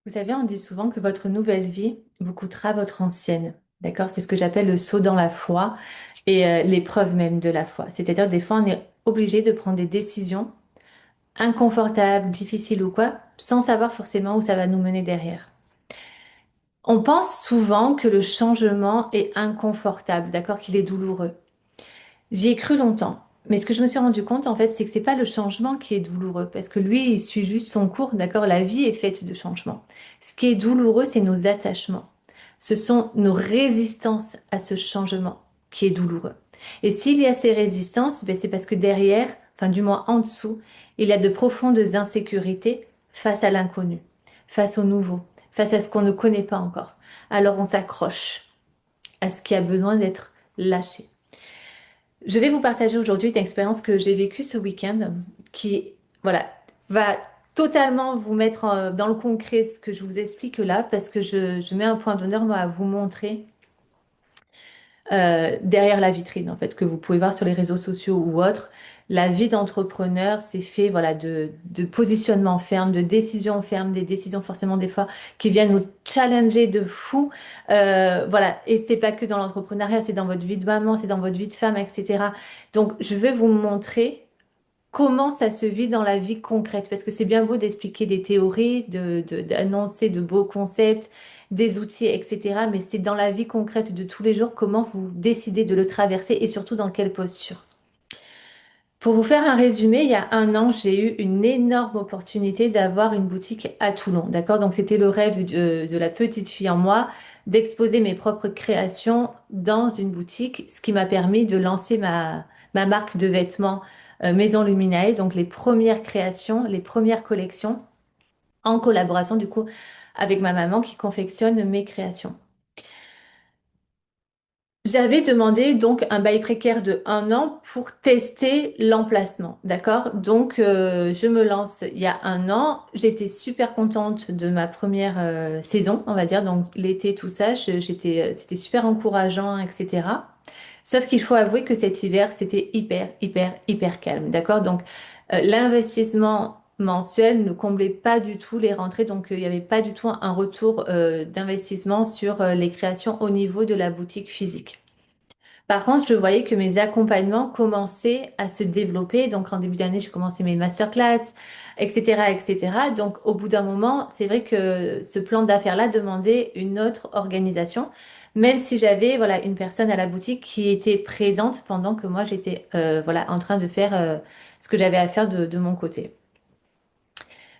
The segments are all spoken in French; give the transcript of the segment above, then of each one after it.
Vous savez, on dit souvent que votre nouvelle vie vous coûtera votre ancienne. D'accord? C'est ce que j'appelle le saut dans la foi et l'épreuve même de la foi. C'est-à-dire, des fois, on est obligé de prendre des décisions inconfortables, difficiles ou quoi, sans savoir forcément où ça va nous mener derrière. On pense souvent que le changement est inconfortable, d'accord? Qu'il est douloureux. J'y ai cru longtemps. Mais ce que je me suis rendu compte, en fait, c'est que c'est pas le changement qui est douloureux, parce que lui, il suit juste son cours, d'accord? La vie est faite de changements. Ce qui est douloureux, c'est nos attachements. Ce sont nos résistances à ce changement qui est douloureux. Et s'il y a ces résistances, ben, c'est parce que derrière, enfin du moins en dessous, il y a de profondes insécurités face à l'inconnu, face au nouveau, face à ce qu'on ne connaît pas encore. Alors on s'accroche à ce qui a besoin d'être lâché. Je vais vous partager aujourd'hui une expérience que j'ai vécue ce week-end qui, voilà, va totalement vous mettre dans le concret ce que je vous explique là parce que je mets un point d'honneur, moi, à vous montrer derrière la vitrine, en fait, que vous pouvez voir sur les réseaux sociaux ou autres. La vie d'entrepreneur, c'est fait, voilà, de positionnement ferme, de décisions fermes, des décisions forcément des fois qui viennent nous challenger de fou. Voilà. Et c'est pas que dans l'entrepreneuriat, c'est dans votre vie de maman, c'est dans votre vie de femme, etc. Donc, je vais vous montrer comment ça se vit dans la vie concrète, parce que c'est bien beau d'expliquer des théories, d'annoncer de beaux concepts, des outils, etc. Mais c'est dans la vie concrète de tous les jours comment vous décidez de le traverser et surtout dans quelle posture. Pour vous faire un résumé, il y a un an, j'ai eu une énorme opportunité d'avoir une boutique à Toulon, d'accord? Donc c'était le rêve de la petite fille en moi d'exposer mes propres créations dans une boutique, ce qui m'a permis de lancer ma marque de vêtements Maison Luminae, donc les premières créations, les premières collections, en collaboration du coup avec ma maman qui confectionne mes créations. J'avais demandé donc un bail précaire de un an pour tester l'emplacement, d'accord? Donc je me lance il y a un an. J'étais super contente de ma première saison, on va dire, donc l'été, tout ça. C'était super encourageant, etc. Sauf qu'il faut avouer que cet hiver, c'était hyper, hyper, hyper calme, d'accord? Donc l'investissement mensuel ne comblait pas du tout les rentrées, donc il n'y avait pas du tout un retour d'investissement sur les créations au niveau de la boutique physique. Par contre, je voyais que mes accompagnements commençaient à se développer. Donc, en début d'année, j'ai commencé mes masterclass, etc., etc. Donc, au bout d'un moment, c'est vrai que ce plan d'affaires-là demandait une autre organisation, même si j'avais, voilà, une personne à la boutique qui était présente pendant que moi, j'étais, voilà, en train de faire, ce que j'avais à faire de mon côté.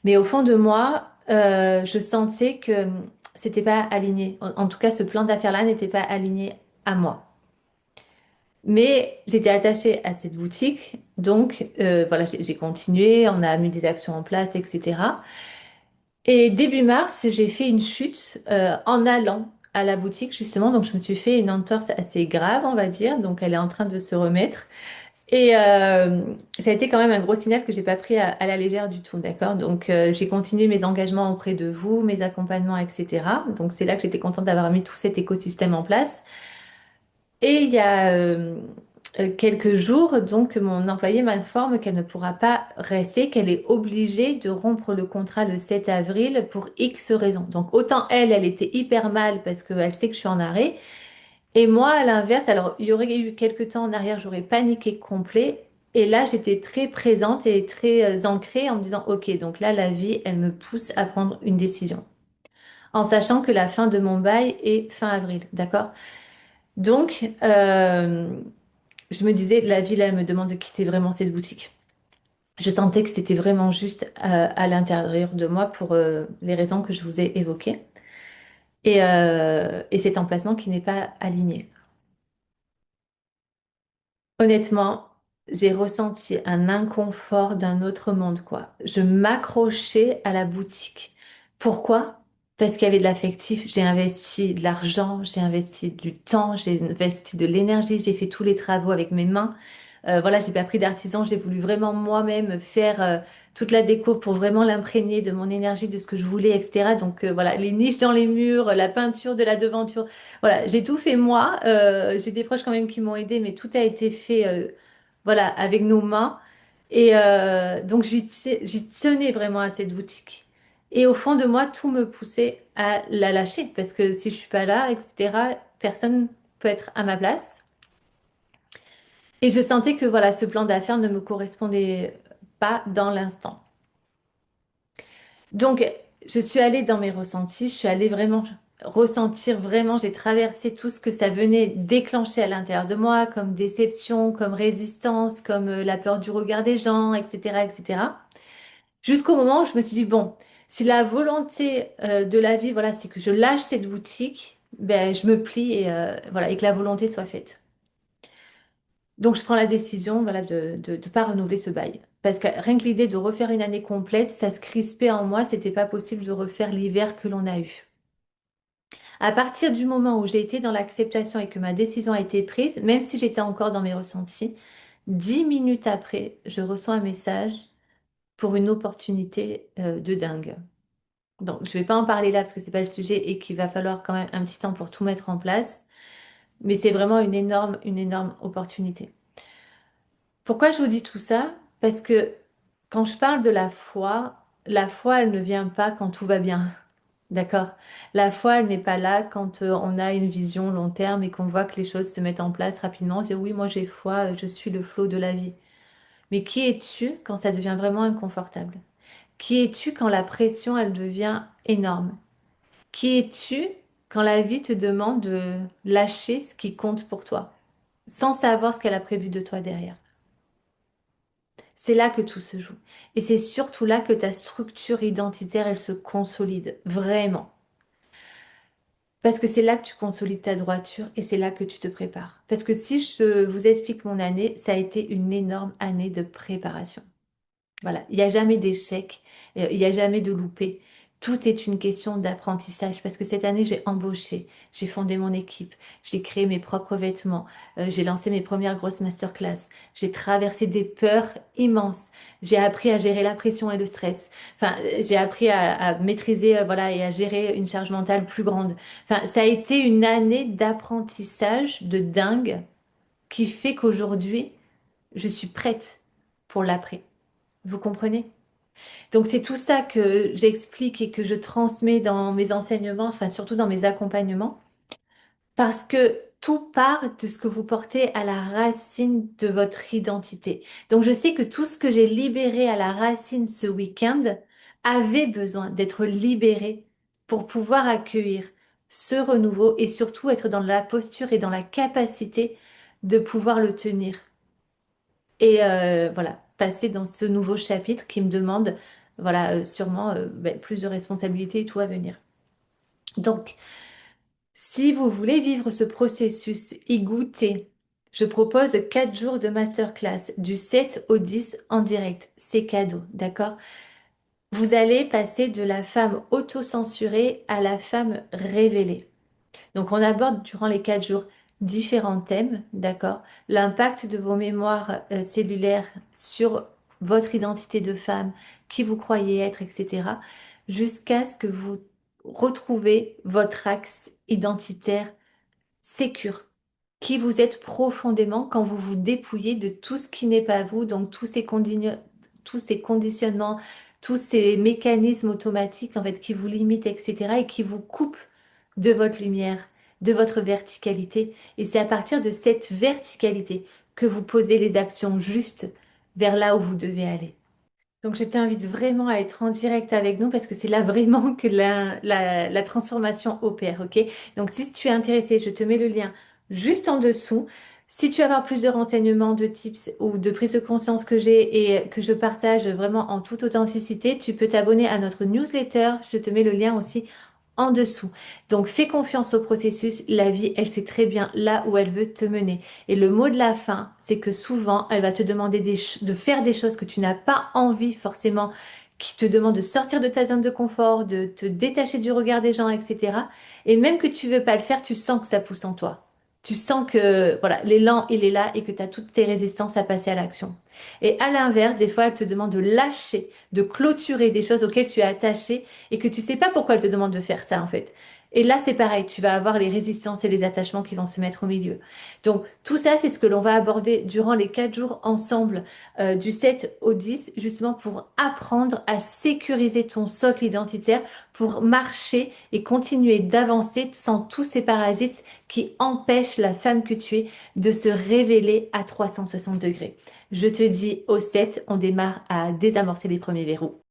Mais au fond de moi, je sentais que c'était pas aligné. En tout cas, ce plan d'affaires-là n'était pas aligné à moi. Mais j'étais attachée à cette boutique, donc voilà, j'ai continué, on a mis des actions en place, etc. Et début mars, j'ai fait une chute en allant à la boutique, justement, donc je me suis fait une entorse assez grave, on va dire, donc elle est en train de se remettre. Et ça a été quand même un gros signal que j'ai pas pris à la légère du tout, d'accord? Donc j'ai continué mes engagements auprès de vous, mes accompagnements, etc. Donc c'est là que j'étais contente d'avoir mis tout cet écosystème en place. Et il y a quelques jours, donc mon employée m'informe qu'elle ne pourra pas rester, qu'elle est obligée de rompre le contrat le 7 avril pour X raisons. Donc autant elle, elle était hyper mal parce qu'elle sait que je suis en arrêt. Et moi, à l'inverse, alors il y aurait eu quelques temps en arrière, j'aurais paniqué complet. Et là, j'étais très présente et très ancrée en me disant, OK, donc là, la vie, elle me pousse à prendre une décision. En sachant que la fin de mon bail est fin avril, d'accord? Donc, je me disais, la ville, elle me demande de quitter vraiment cette boutique. Je sentais que c'était vraiment juste à l'intérieur de moi pour les raisons que je vous ai évoquées. Et cet emplacement qui n'est pas aligné. Honnêtement, j'ai ressenti un inconfort d'un autre monde, quoi. Je m'accrochais à la boutique. Pourquoi? Parce qu'il y avait de l'affectif. J'ai investi de l'argent, j'ai investi du temps, j'ai investi de l'énergie, j'ai fait tous les travaux avec mes mains. Voilà, j'ai pas pris d'artisan, j'ai voulu vraiment moi-même faire toute la déco pour vraiment l'imprégner de mon énergie, de ce que je voulais, etc. Donc voilà, les niches dans les murs, la peinture de la devanture. Voilà, j'ai tout fait moi. J'ai des proches quand même qui m'ont aidé, mais tout a été fait voilà, avec nos mains. Et donc j'y tenais vraiment à cette boutique. Et au fond de moi, tout me poussait à la lâcher parce que si je suis pas là, etc., personne peut être à ma place. Et je sentais que voilà, ce plan d'affaires ne me correspondait pas dans l'instant. Donc, je suis allée dans mes ressentis, je suis allée vraiment ressentir vraiment, j'ai traversé tout ce que ça venait déclencher à l'intérieur de moi, comme déception, comme résistance, comme la peur du regard des gens, etc., etc. Jusqu'au moment où je me suis dit, bon, si la volonté de la vie, voilà, c'est que je lâche cette boutique, ben, je me plie et, voilà, et que la volonté soit faite. Donc, je prends la décision, voilà, de pas renouveler ce bail. Parce que rien que l'idée de refaire une année complète, ça se crispait en moi, c'était pas possible de refaire l'hiver que l'on a eu. À partir du moment où j'ai été dans l'acceptation et que ma décision a été prise, même si j'étais encore dans mes ressentis, 10 minutes après, je reçois un message pour une opportunité de dingue. Donc, je vais pas en parler là parce que c'est pas le sujet et qu'il va falloir quand même un petit temps pour tout mettre en place. Mais c'est vraiment une énorme opportunité. Pourquoi je vous dis tout ça? Parce que quand je parle de la foi, elle ne vient pas quand tout va bien. D'accord? La foi, elle n'est pas là quand on a une vision long terme et qu'on voit que les choses se mettent en place rapidement. Dire oui, moi j'ai foi, je suis le flot de la vie. Mais qui es-tu quand ça devient vraiment inconfortable? Qui es-tu quand la pression, elle devient énorme? Qui es-tu quand la vie te demande de lâcher ce qui compte pour toi, sans savoir ce qu'elle a prévu de toi derrière? C'est là que tout se joue. Et c'est surtout là que ta structure identitaire, elle se consolide, vraiment. Parce que c'est là que tu consolides ta droiture et c'est là que tu te prépares. Parce que si je vous explique mon année, ça a été une énorme année de préparation. Voilà, il n'y a jamais d'échec, il n'y a jamais de loupé. Tout est une question d'apprentissage parce que cette année, j'ai embauché, j'ai fondé mon équipe, j'ai créé mes propres vêtements, j'ai lancé mes premières grosses masterclass, j'ai traversé des peurs immenses, j'ai appris à gérer la pression et le stress. Enfin, j'ai appris à maîtriser, voilà, et à gérer une charge mentale plus grande. Enfin, ça a été une année d'apprentissage de dingue qui fait qu'aujourd'hui, je suis prête pour l'après. Vous comprenez? Donc c'est tout ça que j'explique et que je transmets dans mes enseignements, enfin surtout dans mes accompagnements, parce que tout part de ce que vous portez à la racine de votre identité. Donc je sais que tout ce que j'ai libéré à la racine ce week-end avait besoin d'être libéré pour pouvoir accueillir ce renouveau et surtout être dans la posture et dans la capacité de pouvoir le tenir. Et voilà, passer dans ce nouveau chapitre qui me demande, voilà, sûrement ben, plus de responsabilités et tout à venir. Donc, si vous voulez vivre ce processus, y goûter, je propose 4 jours de masterclass du 7 au 10 en direct. C'est cadeau, d'accord? Vous allez passer de la femme autocensurée à la femme révélée. Donc, on aborde durant les 4 jours différents thèmes, d'accord? L'impact de vos mémoires cellulaires sur votre identité de femme, qui vous croyez être, etc., jusqu'à ce que vous retrouvez votre axe identitaire sécure, qui vous êtes profondément quand vous vous dépouillez de tout ce qui n'est pas vous, donc tous ces conditionnements, tous ces mécanismes automatiques en fait qui vous limitent, etc. et qui vous coupent de votre lumière, de votre verticalité. Et c'est à partir de cette verticalité que vous posez les actions justes vers là où vous devez aller. Donc, je t'invite vraiment à être en direct avec nous parce que c'est là vraiment que la transformation opère, ok? Donc, si tu es intéressé, je te mets le lien juste en dessous. Si tu veux avoir plus de renseignements, de tips ou de prise de conscience que j'ai et que je partage vraiment en toute authenticité, tu peux t'abonner à notre newsletter. Je te mets le lien aussi en dessous. Donc fais confiance au processus. La vie, elle sait très bien là où elle veut te mener. Et le mot de la fin, c'est que souvent, elle va te demander de faire des choses que tu n'as pas envie forcément, qui te demandent de sortir de ta zone de confort, de te détacher du regard des gens, etc. Et même que tu veux pas le faire, tu sens que ça pousse en toi. Tu sens que voilà, l'élan, il est là et que tu as toutes tes résistances à passer à l'action. Et à l'inverse, des fois, elle te demande de lâcher, de clôturer des choses auxquelles tu es attaché et que tu sais pas pourquoi elle te demande de faire ça, en fait. Et là, c'est pareil, tu vas avoir les résistances et les attachements qui vont se mettre au milieu. Donc, tout ça, c'est ce que l'on va aborder durant les 4 jours ensemble, du 7 au 10, justement pour apprendre à sécuriser ton socle identitaire, pour marcher et continuer d'avancer sans tous ces parasites qui empêchent la femme que tu es de se révéler à 360 degrés. Je te dis au 7, on démarre à désamorcer les premiers verrous.